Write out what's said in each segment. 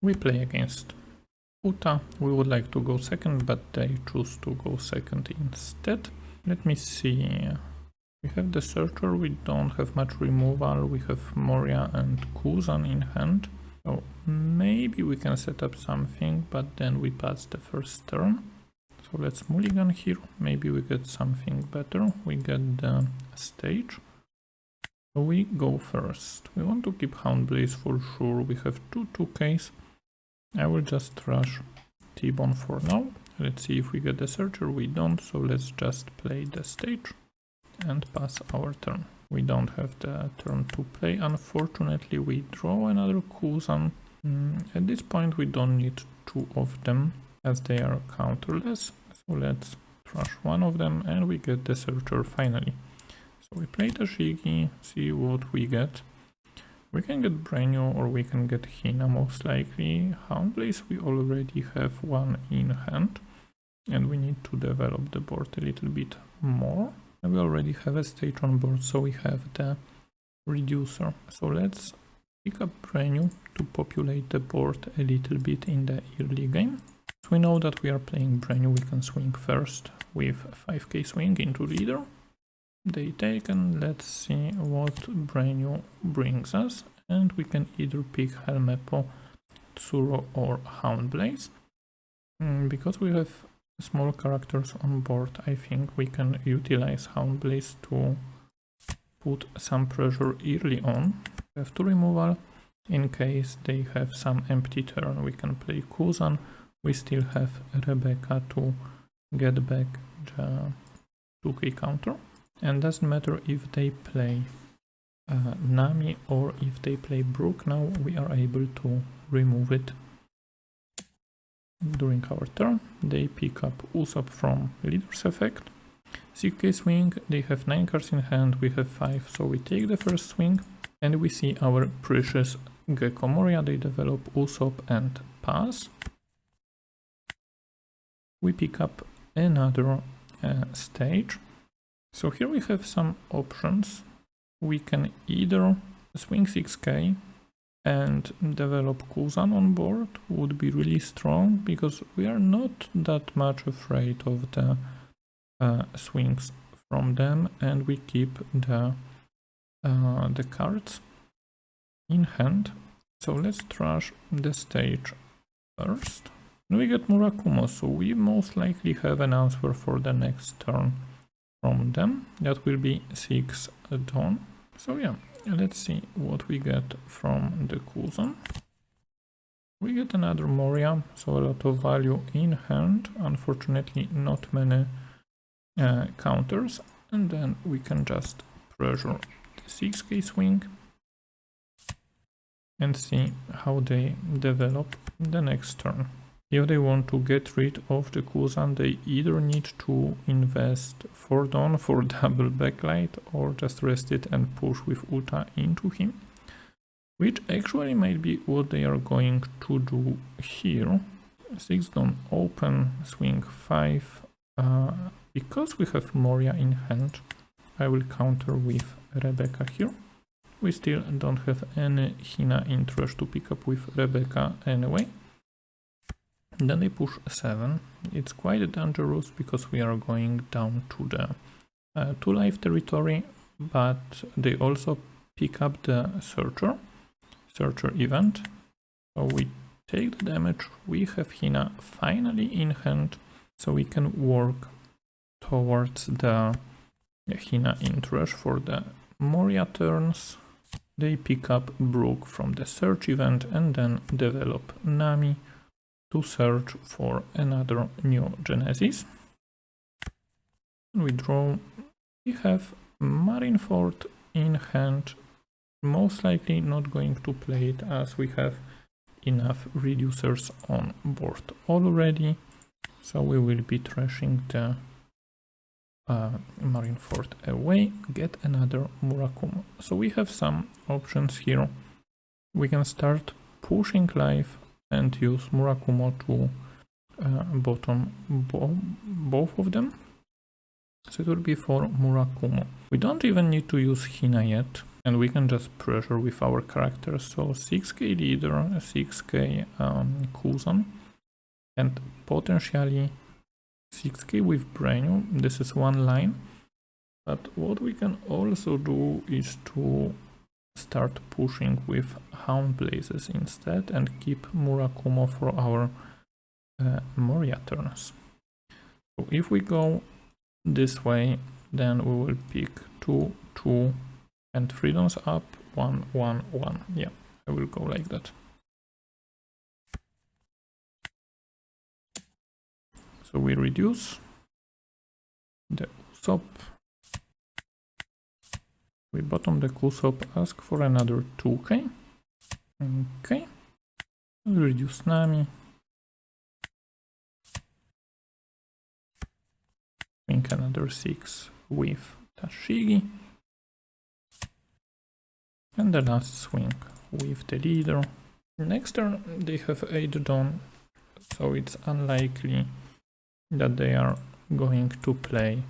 We play against Uta. We would like to go second, but they choose to go second instead. Let me see. We have the Searcher, we don't have much removal, we have Moria and Kuzan in hand. So maybe we can set up something, but then we pass the first turn. So let's mulligan here, maybe we get something better. We get the stage. So we go first. We want to keep Houndblaze for sure. We have two 2Ks. I will just rush T-Bone for now. Let's see if we get the Searcher. We don't, so let's just play the stage and pass our turn. We don't have the turn to play. Unfortunately, we draw another Kuzan. At this point, we don't need two of them as they are counterless. So let's trash one of them and we get the Searcher finally. So we play the Shigi, see what we get. We can get Brenyo or we can get Hina most likely. Houndblaze we already have one in hand and we need to develop the board a little bit more. And we already have a stage on board, so we have the reducer. So let's pick up Brenyo to populate the board a little bit in the early game. So we know that we are playing Brenyo, we can swing first with 5k swing into leader. They take and let's see what Brenyo brings us, and we can either pick Helmepo, Tsuro or Houndblaze. Because we have small characters on board, I think we can utilize Houndblaze to put some pressure early on. We have 2 removal. In case they have some empty turn, we can play Kuzan. We still have Rebecca to get back the 2k counter. And doesn't matter if they play Nami or if they play Brook now, we are able to remove it during our turn. They pick up Usopp from Leader's Effect. 6k swing, they have 9 cards in hand, we have 5, so we take the first swing. And we see our precious Gecko Moria, they develop Usopp and pass. We pick up another stage. So here we have some options. We can either swing 6k and develop Kuzan on board, would be really strong because we are not that much afraid of the swings from them, and we keep the cards in hand. So let's trash the stage first. And we get Murakumo, so we most likely have an answer for the next turn from them. That will be 6 Dawn. So yeah, let's see what we get from the Kuzan. We get another Moria, so a lot of value in hand. Unfortunately, not many counters. And then we can just pressure the 6k swing and see how they develop the next turn. If they want to get rid of the Kuzan, they either need to invest 4 Dawn for double backlight or just rest it and push with Uta into him. Which actually might be what they are going to do here. 6 Dawn open, swing 5. Because we have Moria in hand, I will counter with Rebecca here. We still don't have any Hina in trash to pick up with Rebecca anyway. Then they push 7. It's quite dangerous because we are going down to the 2 life territory, but they also pick up the Searcher event. So we take the damage, we have Hina finally in hand, so we can work towards the Hina in trash for the Moria turns. They pick up Brook from the search event and then develop Nami to search for another new Genesis. We draw. We have Marineford in hand, most likely not going to play it as we have enough reducers on board already, so we will be trashing the Marineford away, get another Murakumo. So we have some options here. We can start pushing life and use Murakumo to bottom both of them. So it will be for Murakumo. We don't even need to use Hina yet. and we can just pressure with our characters. So 6k leader, 6k Kuzan, and potentially 6k with Brainu. This is one line. But what we can also do is to start pushing with Hound Blazes instead and keep Murakumo for our Moria turns. So if we go this way, then we will pick 2, 2, and 3 dons up, 1, 1, 1. Yeah, I will go like that. So we reduce the Usopp. We bottom the Usopp, ask for another 2k. Okay. We reduce Nami. Swing another 6 with Tashigi. And the last swing with the leader. Next turn they have 8 Dawn, so it's unlikely that they are going to play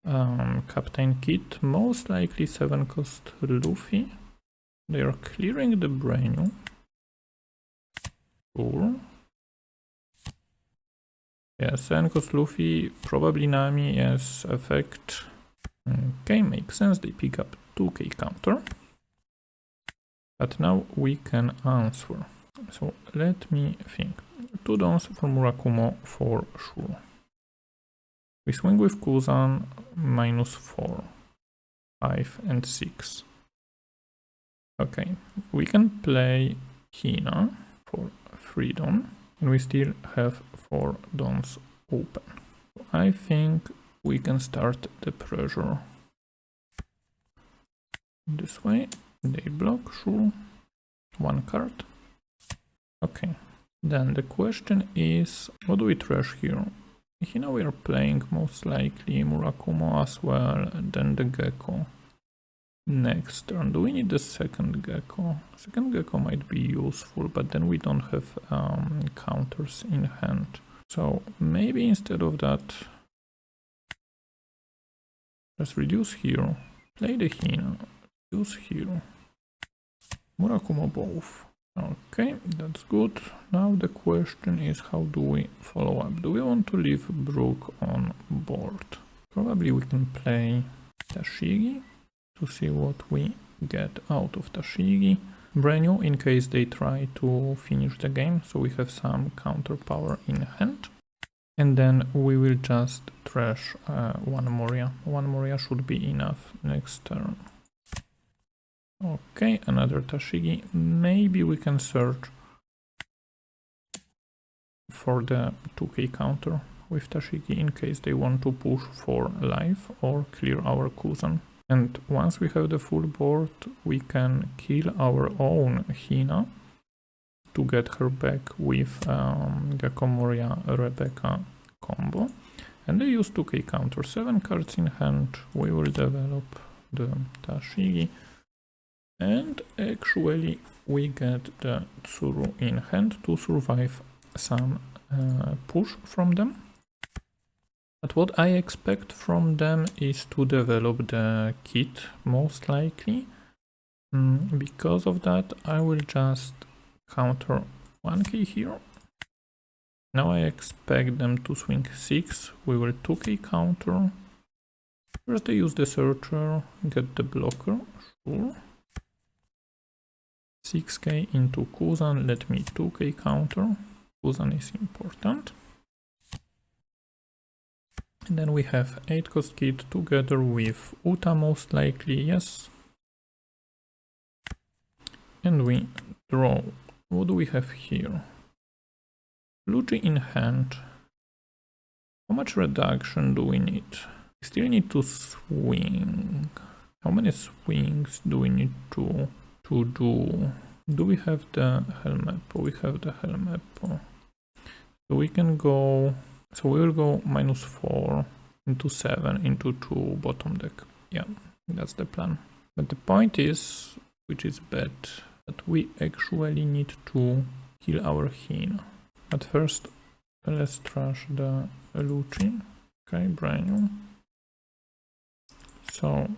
Captain Kid. Most likely 7 cost Luffy. They are clearing the Brainu. Sure. Yes, 7 cost Luffy, probably Nami as effect. Okay, makes sense. They pick up 2k counter. But now we can answer. So let me think. 2 dons for Murakumo for sure. We swing with Kuzan, -4, 5 and 6. Okay, we can play Hina for 3 don, and we still have 4 dons open. I think we can start the pressure this way. They block, sure. 1 card. Okay. Then the question is, what do we trash here? Hina we are playing most likely Murakumo as well, and then the Gecko. Next turn, do we need the second Gecko? Second Gecko might be useful, but then we don't have counters in hand. So maybe instead of that, just reduce here, play the Hina, reduce here, Murakumo both. Okay, that's good. Now the question is, how do we follow up? Do we want to leave Brook on board? Probably we can play Tashigi to see what we get out of Tashigi. Brainu in case they try to finish the game, so we have some counter power in hand. And then we will just trash 1 Moria. 1 Moria should be enough next turn. Okay, another Tashigi. Maybe we can search for the 2k counter with Tashigi in case they want to push for life or clear our Kuzan. And once we have the full board, we can kill our own Hina to get her back with Gecko Moria Rebecca combo. And they use 2k counter, 7 cards in hand. We will develop the Tashigi. And actually we get the Tsuru in hand to survive some push from them. But what I expect from them is to develop the kit, most likely. Because of that, I will just counter 1k here. Now I expect them to swing 6, we will 2k counter. First they use the searcher, get the blocker, sure. 6k into Kuzan, let me 2k counter. Kuzan is important. And then we have 8 cost kit together with Uta most likely, yes. And we draw. What do we have here? Luigi in hand. How much reduction do we need? We still need to swing. How many swings do we need to do? Do we have the helmet? We have the helmet. So we can go. So we will go -4 into 7 into 2 bottom deck. Yeah, that's the plan. But the point is, which is bad, that we actually need to kill our Hina. At first, let's trash the Lucci. Okay, Brainu. So,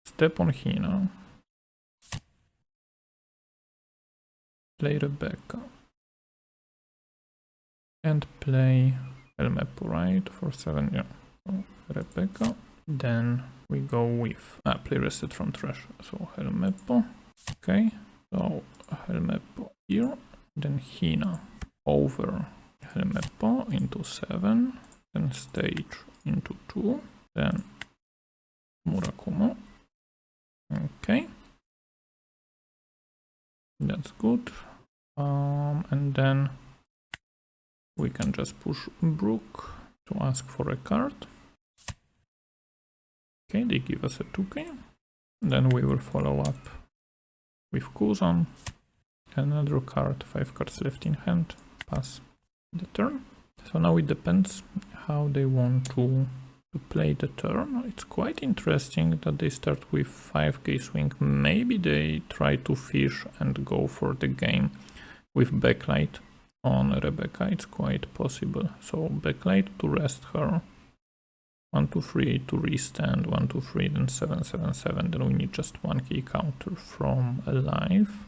step on Hina. play Rebecca. And play Helmeppo, right? For 7, yeah. So Rebecca. Then we go with play reset from trash. So Helmeppo. Okay. So Helmeppo here. Then Hina over Helmeppo into 7. Then stage into 2. Then Murakumo. Okay. That's good. And then we can just push Brook to ask for a card. Okay, they give us a 2k. Then we will follow up with Kuzan. Another card, 5 cards left in hand. Pass the turn. So now it depends how they want to play the turn. It's quite interesting that they start with 5k swing. Maybe they try to fish and go for the game with backlight on Rebecca. It's quite possible. So backlight to rest her. 1, 2, 3 to restand. 1, 2, 3, then 7, 7, 7. Then we need just 1k counter from alive.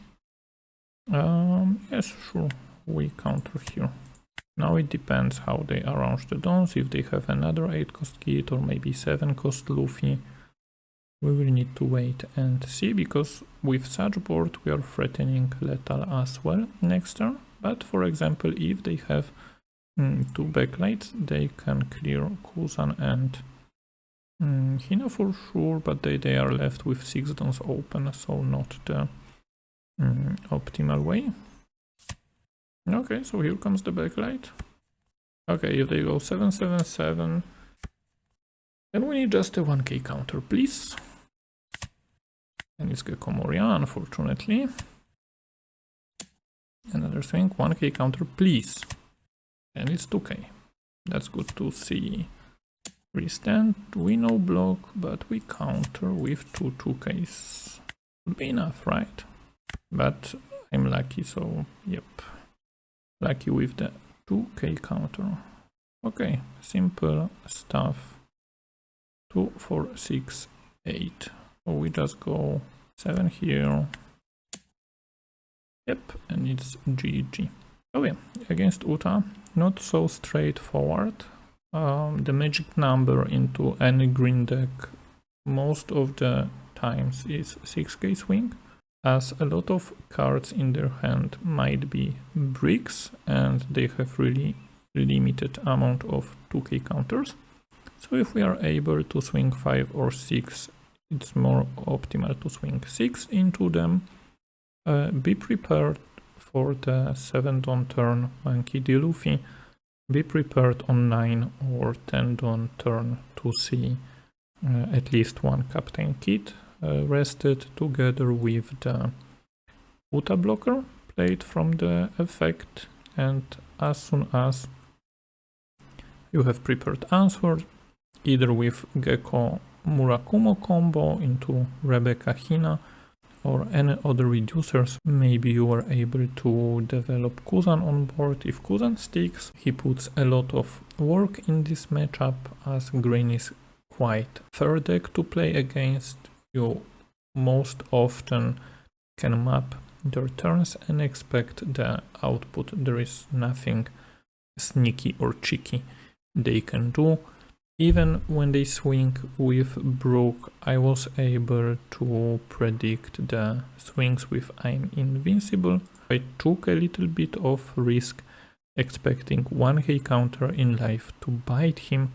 Yes, sure. We counter here. Now it depends how they arrange the dons. If they have another 8 cost kit or maybe 7 cost Luffy, we will need to wait and see, because with such board we are threatening lethal as well next turn. But for example, if they have 2 backlights, they can clear Kuzan and Hina for sure, but they are left with 6 dons open, so not the optimal way. Okay, so here comes the backlight. Okay, if they go 7, 7, 7, then we need just a 1k counter, please. And it's Gecko Moria, unfortunately. Another swing, 1k counter, please. And it's 2k. That's good to see. Restand, we no block, but we counter with 2 2ks. Would be enough, right? But I'm lucky, so yep. Lucky with the 2k counter. Okay, simple stuff. 2, 4, 6, 8. So we just go 7 here. Yep, and it's GG. Oh yeah, against Uta, not so straightforward. The magic number into any green deck most of the times is 6k swing, as a lot of cards in their hand might be bricks and they have really limited amount of 2k counters. So if we are able to swing 5 or 6, it's more optimal to swing 6 into them. Be prepared for the 7 don turn Monkey D. Luffy. Be prepared on 9 or 10 don turn to see at least one Captain Kit rested together with the Uta blocker played from the effect, and as soon as you have prepared answer, either with Gecko Murakumo combo into Rebecca Hina or any other reducers, maybe you are able to develop Kuzan on board. If Kuzan sticks, he puts a lot of work in this matchup, as green is quite fair deck to play against. You most often can map their turns and expect the output. There is nothing sneaky or cheeky they can do. Even when they swing with Brook, I was able to predict the swings with I'm Invincible. I took a little bit of risk, expecting 1k counter in life to bite him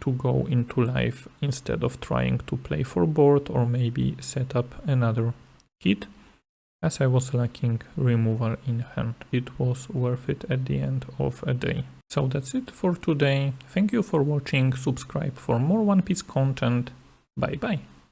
to go into life instead of trying to play for board or maybe set up another hit, as I was lacking removal in hand. It was worth it at the end of a day. So that's it for today. Thank you for watching. Subscribe for more One Piece content. Bye bye.